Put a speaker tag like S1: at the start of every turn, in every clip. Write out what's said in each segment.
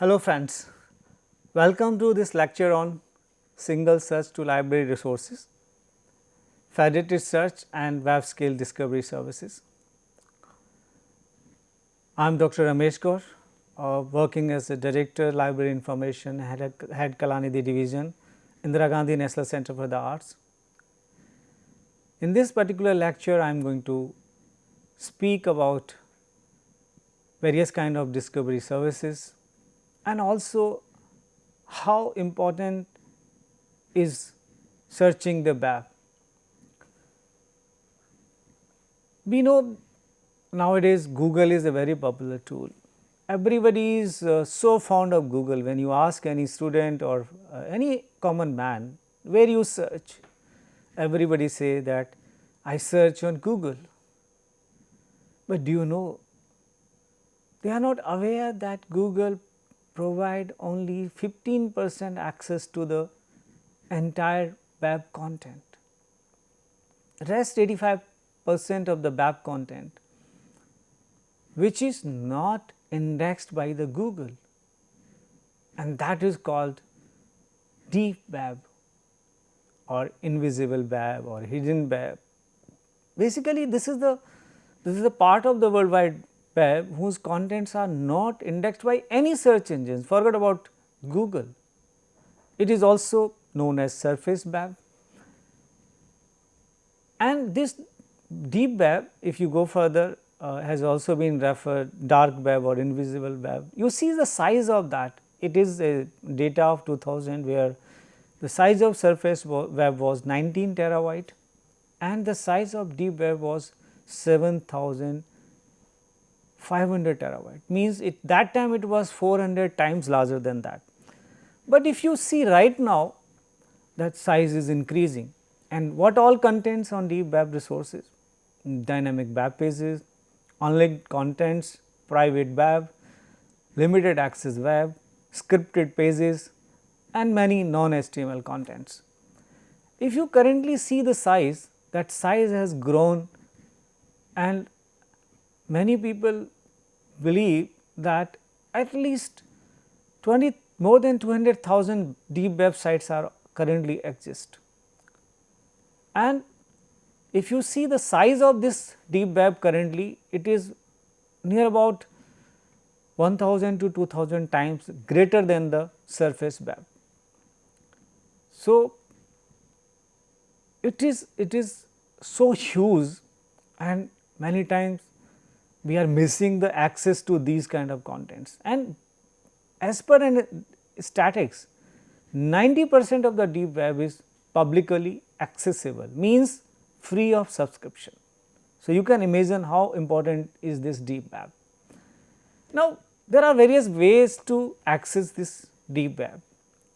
S1: Hello friends, welcome to this lecture on single search to library resources, federated search and web scale discovery services. I am Dr. Ramesh Kaur, working as a Director Library Information Head Kalanidhi Division, Indira Gandhi National Center for the Arts. In this particular lecture, I am going to speak about various kind of discovery services and also how important is searching the web. We know nowadays Google is a very popular tool. Everybody is so fond of Google. When you ask any student or any common man where you search, everybody say that I search on Google. But do you know they are not aware that Google provide only 15% access to the entire web content. Rest 85% of the web content which is not indexed by the Google, and that is called deep web or invisible web or hidden web. Basically, this is the part of the World Wide Web whose contents are not indexed by any search engines. Forget about Google. It is also known as surface web, and this deep web, if you go further, has also been referred dark web or invisible web. You see the size of that. It is a data of 2000 where the size of surface web was 19 terabyte and the size of deep web was 7500 terabyte, means it that time it was 400 times larger than that. But if you see right now, that size is increasing, and what all contains on deep web resources? Dynamic web pages, unlinked contents, private web, limited access web, scripted pages and many non-HTML contents. If you currently see the size, that size has grown, and many people believe that at least more than 200,000 deep websites are currently exist. And if you see the size of this deep web currently, it is near about 1000 to 2000 times greater than the surface web. So, it is so huge, and many times we are missing the access to these kind of contents. And as per an statistics, 90% of the deep web is publicly accessible, means free of subscription. So, you can imagine how important is this deep web. Now, there are various ways to access this deep web.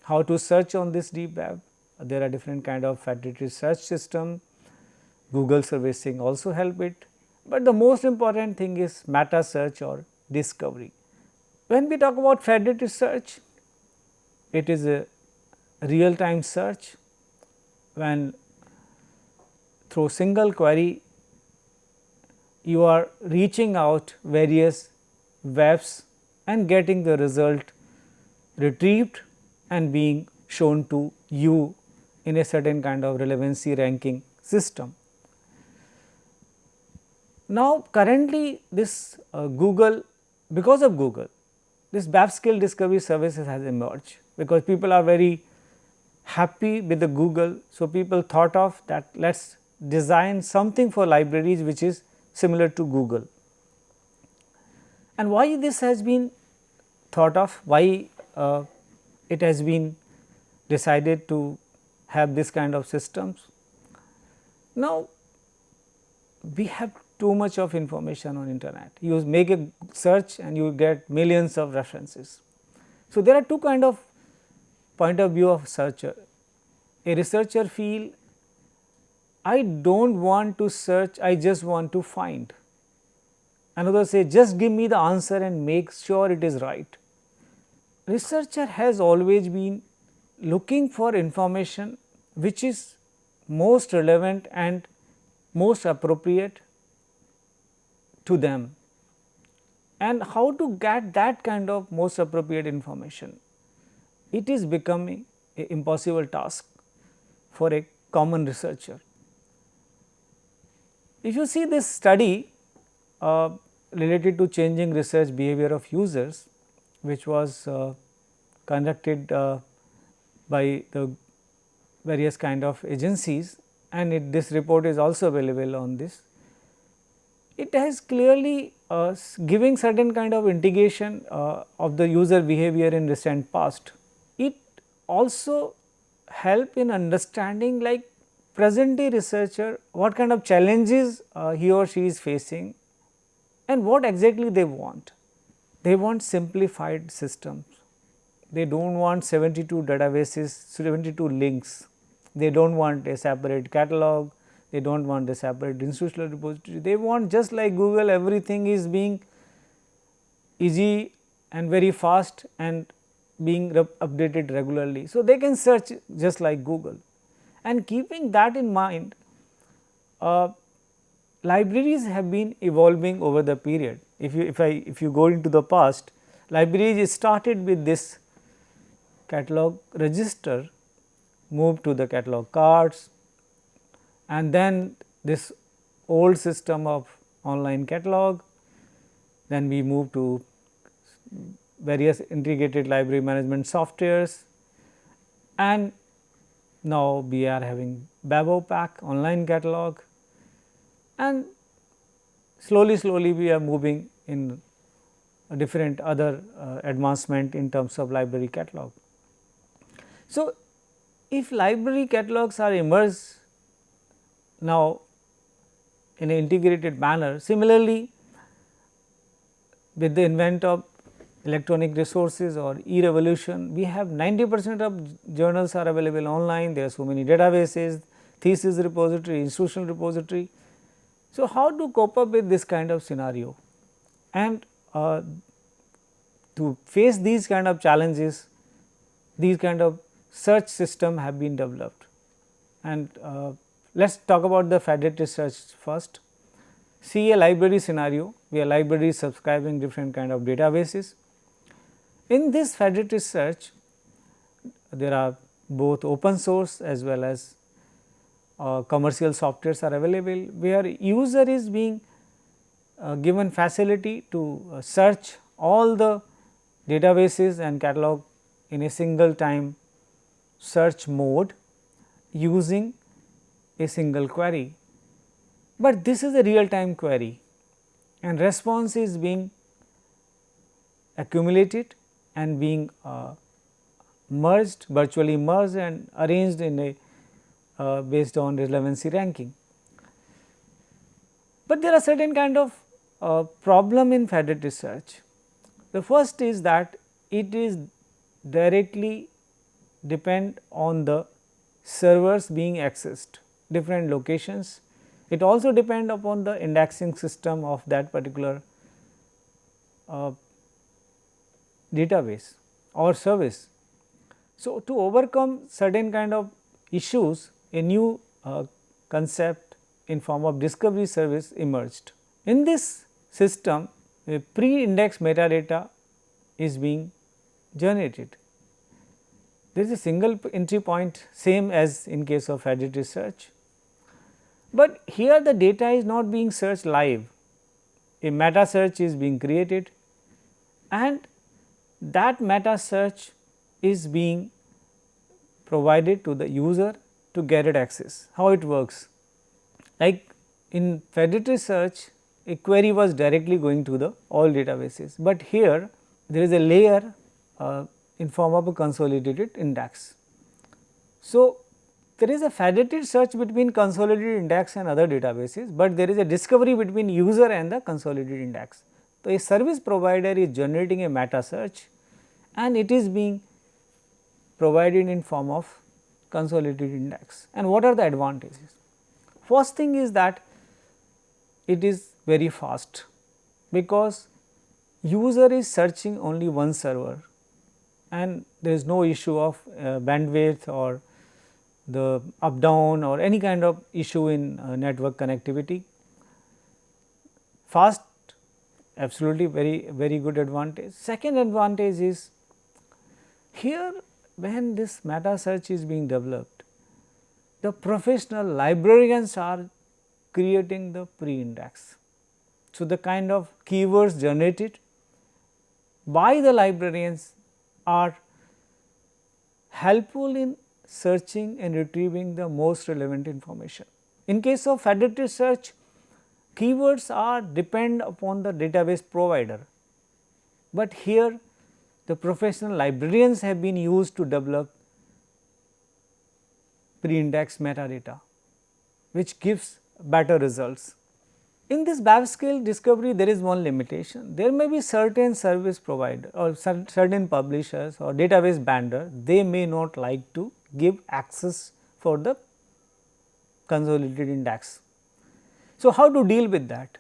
S1: How to search on this deep web? There are different kind of federated search system. Google servicing also help it, but the most important thing is meta search or discovery. When we talk about federated search, it is a real time search when through single query you are reaching out various webs and getting the result retrieved and being shown to you in a certain kind of relevancy ranking system. Now, currently this Google, because of Google, this web scale discovery services has emerged, because people are very happy with the Google. So, people thought of that let us design something for libraries which is similar to Google. And why this has been thought of, why it has been decided to have this kind of systems. Now, we have too much of information on internet. You make a search and you get millions of references. So, there are two kind of point of view of searcher. A researcher feel I do not want to search, I just want to find. Another say just give me the answer and make sure it is right. Researcher has always been looking for information which is most relevant and most appropriate to them. and how to get that kind of most appropriate information. It is becoming an impossible task for a common researcher. If you see this study related to changing research behavior of users, which was conducted by the various kind of agencies, and this report is also available on this. It has clearly giving certain kind of indication of the user behavior in recent past. It also help in understanding like present day researcher what kind of challenges he or she is facing and what exactly they want. They want simplified systems. They do not want 72 databases, 72 links. They do not want a separate catalog, they do not want a separate institutional repository. They want just like Google, everything is being easy and very fast and being updated regularly. So, they can search just like Google, and keeping that in mind, libraries have been evolving over the period. If you go into the past, libraries started with this catalog register, moved to the catalog cards, and then this old system of online catalog, then we move to various integrated library management softwares, and now we are having BaboPack online catalog, and slowly we are moving in a different other advancement in terms of library catalog. So, if library catalogs are emerged now in an integrated manner, similarly with the advent of electronic resources or e-revolution, we have 90% of journals are available online, there are so many databases, thesis repository, institutional repository. So, how to cope up with this kind of scenario, and to face these kind of challenges, these kind of search system have been developed. And let us talk about the federated search first. See a library scenario where library is subscribing different kind of databases. In this federated search, there are both open source as well as commercial softwares are available, where user is being given facility to search all the databases and catalog in a single time search mode using a single query. But this is a real time query, and response is being accumulated and being merged, virtually merged and arranged in a based on relevancy ranking. But there are certain kind of problem in federated search. The first is that it is directly depend on the servers being accessed, different locations. It also depend upon the indexing system of that particular database or service. So, to overcome certain kind of issues, a new concept in form of discovery service emerged. In this system, a pre-indexed metadata is being generated. There is a single entry point, same as in case of federated search, but here the data is not being searched live. A meta search is being created, and that meta search is being provided to the user to get it access. How it works? Like in federated search, a query was directly going to the all databases, but here there is a layer in form of a consolidated index. So, there is a federated search between consolidated index and other databases, but there is a discovery between user and the consolidated index. So, a service provider is generating a meta search and it is being provided in form of consolidated index. And what are the advantages? First thing is that it is very fast, because user is searching only one server and there is no issue of bandwidth or the up down or any kind of issue in network connectivity. Fast absolutely very good advantage. Second advantage is here when this meta search is being developed, the professional librarians are creating the pre-index. So, the kind of keywords generated by the librarians are helpful in searching and retrieving the most relevant information. In case of federated search, keywords are depend upon the database provider, but here the professional librarians have been used to develop pre-index metadata, which gives better results. In this web scale discovery, there is one limitation. There may be certain service provider or certain publishers or database vendor, they may not like to give access for the consolidated index. So, how to deal with that?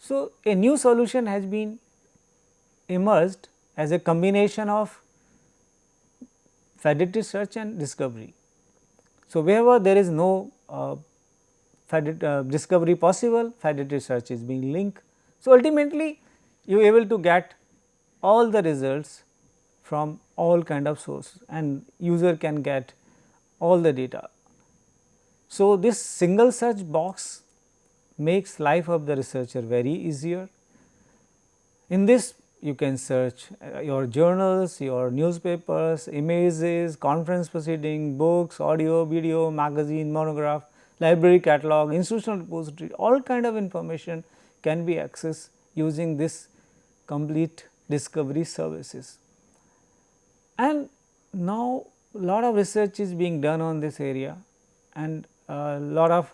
S1: So, a new solution has been emerged as a combination of federated search and discovery. So, wherever there is no discovery possible, federated search is being linked. So, ultimately you are able to get all the results from all kind of sources and user can get all the data. So, this single search box makes life of the researcher very easier. In this you can search your journals, your newspapers, images, conference proceeding, books, audio, video, magazine, monograph, library catalog, institutional repository, all kind of information can be accessed using this complete discovery services. And now lot of research is being done on this area and lot of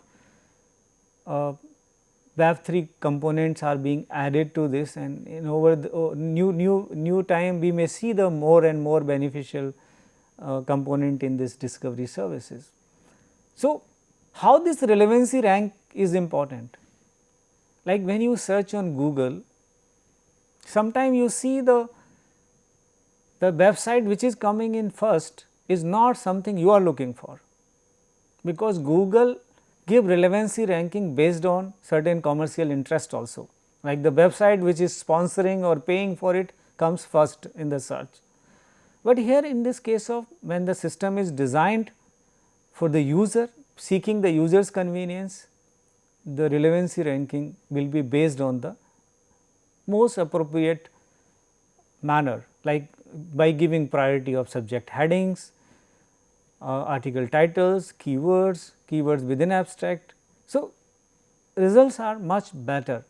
S1: Web3 components are being added to this, and in over the new time we may see the more and more beneficial component in this discovery services. So, how this relevancy rank is important? Like when you search on Google, sometime you see the website which is coming in first is not something you are looking for, because Google give relevancy ranking based on certain commercial interest also, like the website which is sponsoring or paying for it comes first in the search. But here in this case of when the system is designed for the user, seeking the user's convenience, the relevancy ranking will be based on the most appropriate manner, like by giving priority of subject headings, article titles, keywords, keywords within abstract. So, results are much better.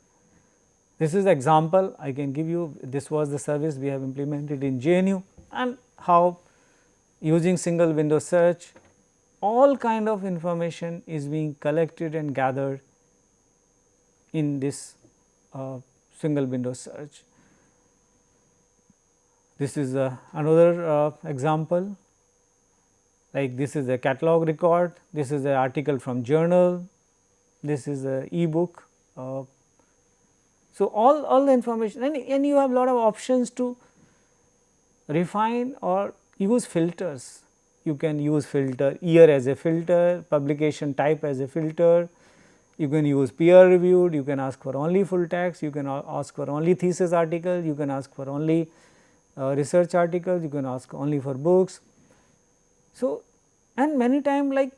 S1: This is the example I can give you. This was the service we have implemented in JNU, and how using single window search all kind of information is being collected and gathered in this single window search. This is another example, like this is a catalog record, this is an article from journal, this is a e-book. So, all the information, and you have lot of options to refine or use filters. You can use filter year as a filter, publication type as a filter, you can use peer reviewed, you can ask for only full text, you can ask for only thesis articles, you can ask for only research articles, you can ask only for books. So, and many times like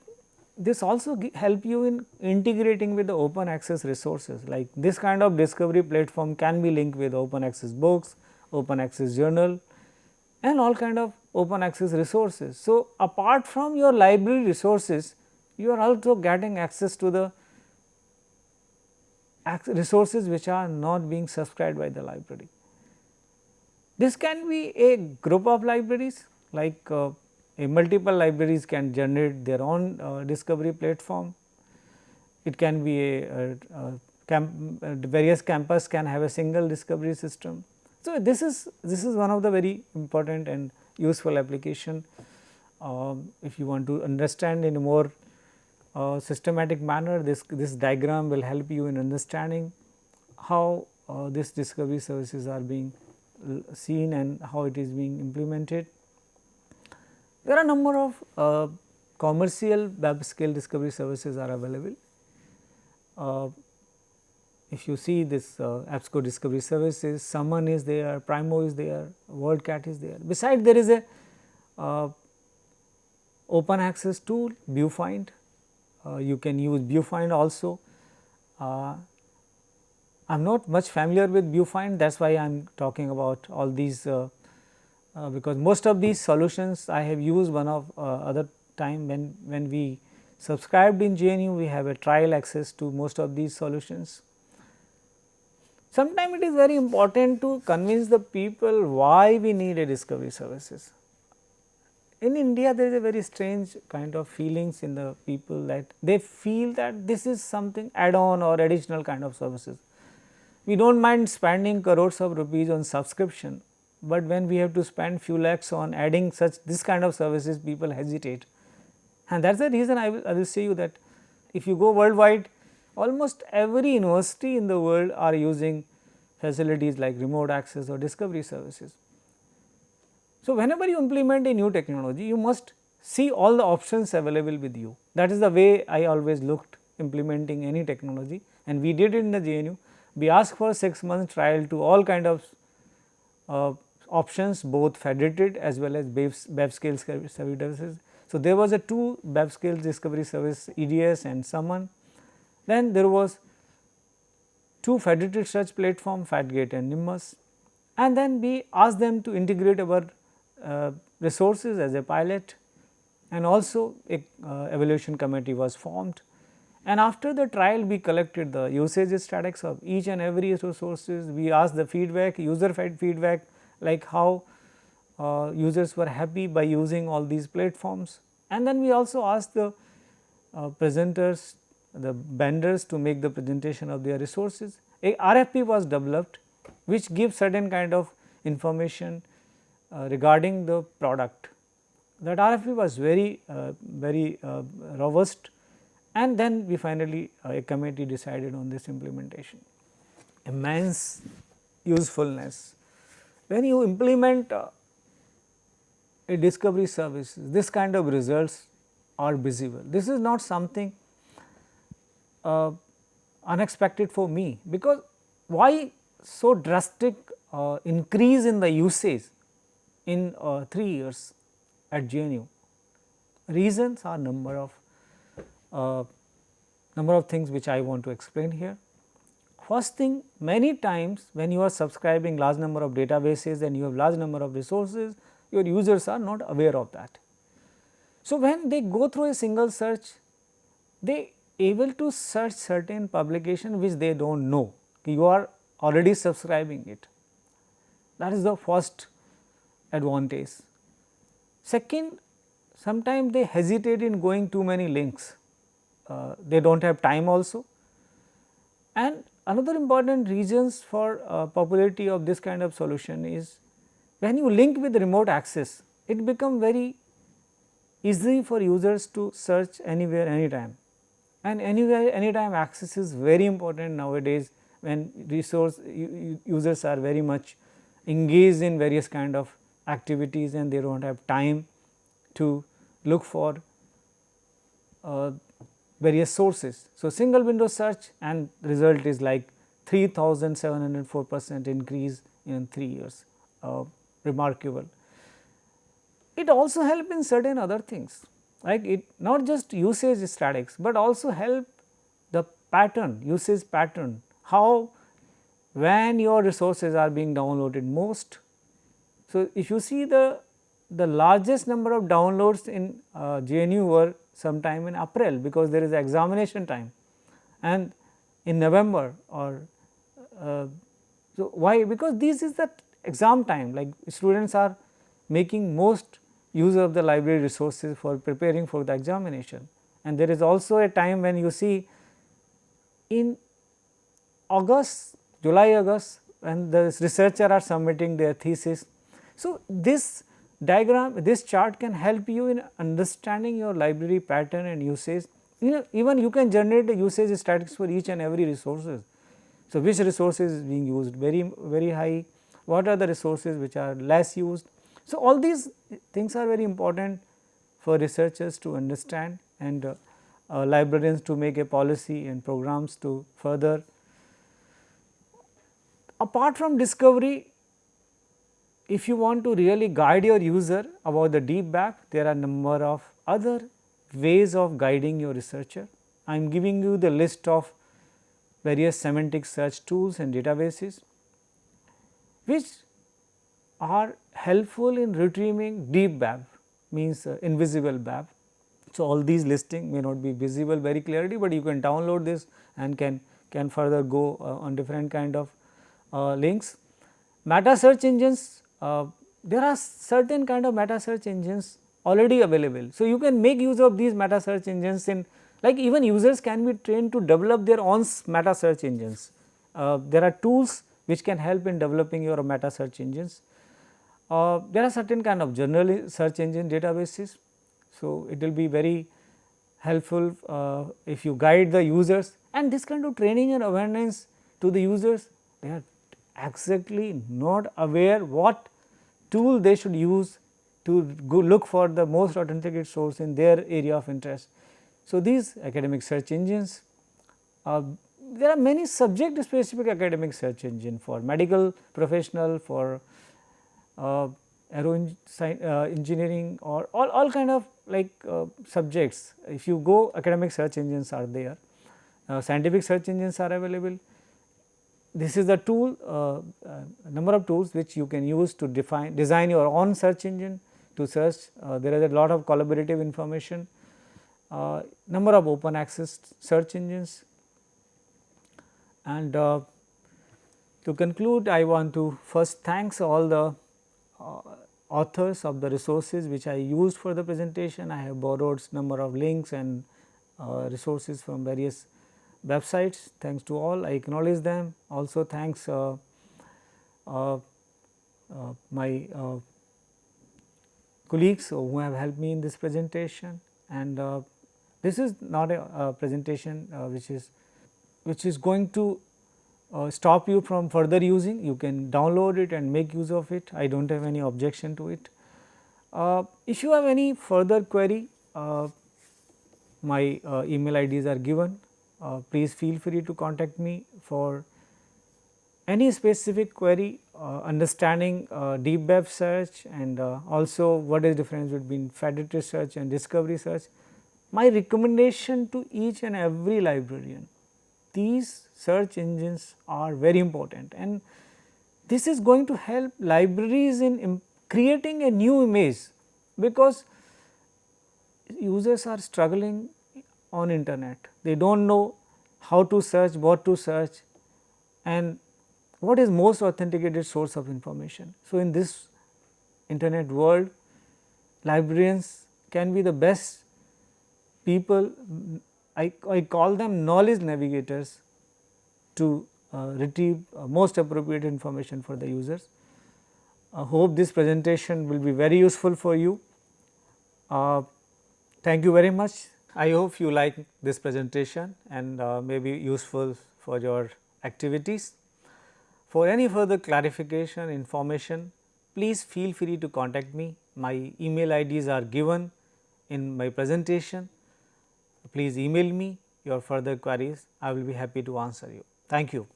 S1: this also help you in integrating with the open access resources, like this kind of discovery platform can be linked with open access books, open access journal and all kind of open access resources. So, apart from your library resources, you are also getting access to the resources which are not being subscribed by the library. This can be a group of libraries, like a multiple libraries can generate their own discovery platform. It can be various campus can have a single discovery system. So, this is one of the very important and useful application. If you want to understand in a more systematic manner, this diagram will help you in understanding how these discovery services are being seen and how it is being implemented. There are a number of commercial web scale discovery services are available. if you see this AppSco Discovery Services, Summon is there, Primo is there, WorldCat is there. Besides, there is a open access tool, Viewfind. You can use Viewfind also. I am not much familiar with Viewfind, that is why I am talking about all these because most of these solutions I have used one of other time when we subscribed in JNU, we have a trial access to most of these solutions. Sometimes it is very important to convince the people why we need a discovery services. In India, there is a very strange kind of feelings in the people that they feel that this is something add-on or additional kind of services. We do not mind spending crores of rupees on subscription, but when we have to spend few lakhs on adding such this kind of services, people hesitate. And that is the reason I will say you that if you go worldwide, almost every university in the world are using facilities like remote access or discovery services. So, whenever you implement a new technology, you must see all the options available with you. That is the way I always looked implementing any technology, and we did it in the JNU. We asked for 6 months trial to all kind of options, both federated as well as web scale services. So, there was a 2 web scale discovery service, EDS and Summon. Then there was 2 federated search platform, FatGate and Nimbus, and then we asked them to integrate our resources as a pilot, and also a evaluation committee was formed. And after the trial, we collected the usage statistics of each and every resources. We asked the feedback, user feedback, like how users were happy by using all these platforms. And then we also asked the presenters, the vendors to make the presentation of their resources. A RFP was developed which gives certain kind of information regarding the product. That RFP was very robust, and then we finally a committee decided on this implementation. Immense usefulness. When you implement a discovery service, this kind of results are visible. This is not something unexpected for me, because why so drastic increase in the usage in 3 years at JNU? Reasons are number of things which I want to explain here. First thing, many times when you are subscribing large number of databases and you have large number of resources, your users are not aware of that. So, when they go through a single search, they able to search certain publication which they do not know, you are already subscribing it. That is the first advantage. Second, sometimes they hesitate in going too many links, they do not have time also. And another important reasons for popularity of this kind of solution is when you link with remote access, it become very easy for users to search anywhere, anytime, and anywhere, anytime access is very important nowadays when users are very much engaged in various kind of activities and they do not have time to look for various sources. So, single window search and result is like 3704% increase in 3 years, remarkable. It also help in certain other things, like it not just usage statistics, but also help the pattern, usage pattern, how when your resources are being downloaded most. So, if you see the largest number of downloads in JNU were sometime in April, because there is examination time, and in November or so why? Because this is the exam time, like students are making most use of the library resources for preparing for the examination. And there is also a time when you see in August, July, August, when the researcher are submitting their thesis. So, this diagram, this chart can help you in understanding your library pattern and usage. Even you can generate the usage statistics for each and every resources. So, which resources is being used very high, what are the resources which are less used. So, all these things are very important for researchers to understand, and librarians to make a policy and programs to further Apart from discovery, if you want to really guide your user about the deep web, there are a number of other ways of guiding your researcher. I am giving you the list of various semantic search tools and databases which are helpful in retrieving deep web, means invisible web. So, all these listing may not be visible very clearly, but you can download this and can further go on different kind of links. Meta search engines, there are certain kind of meta search engines already available. So, you can make use of these meta search engines in, like, even users can be trained to develop their own meta search engines. There are tools which can help in developing your meta search engines. There are certain kind of general search engine databases. So, it will be very helpful if you guide the users, and this kind of training and awareness to the users, they are exactly not aware what tool they should use to go look for the most authenticated source in their area of interest. So, these academic search engines, there are many subject specific academic search engine for medical professional, for engineering, or all kind of like subjects. If you go, academic search engines are there, scientific search engines are available. This is the tool, number of tools which you can use to design your own search engine to search. There is a lot of collaborative information, number of open access search engines. And to conclude, I want to first thanks all the authors of the resources which I used for the presentation. I have borrowed number of links and resources from various websites. Thanks to all, I acknowledge them. Also thanks my colleagues who have helped me in this presentation, and this is not a presentation which is going to stop you from further using. You can download it and make use of it. I do not have any objection to it. If you have any further query, my email IDs are given. Please feel free to contact me for any specific query, understanding deep web search, and also what is the difference between federated search and discovery search. My recommendation to each and every librarian, these search engines are very important, and this is going to help libraries in creating a new image, because users are struggling on internet. They do not know how to search, what to search, and what is most authenticated source of information. So, in this internet world, librarians can be the best people. I call them knowledge navigators to retrieve most appropriate information for the users. I hope this presentation will be very useful for you. Thank you very much. I hope you like this presentation and may be useful for your activities. For any further clarification, information, please feel free to contact me. My email IDs are given in my presentation. Please email me your further queries. I will be happy to answer you. Thank you.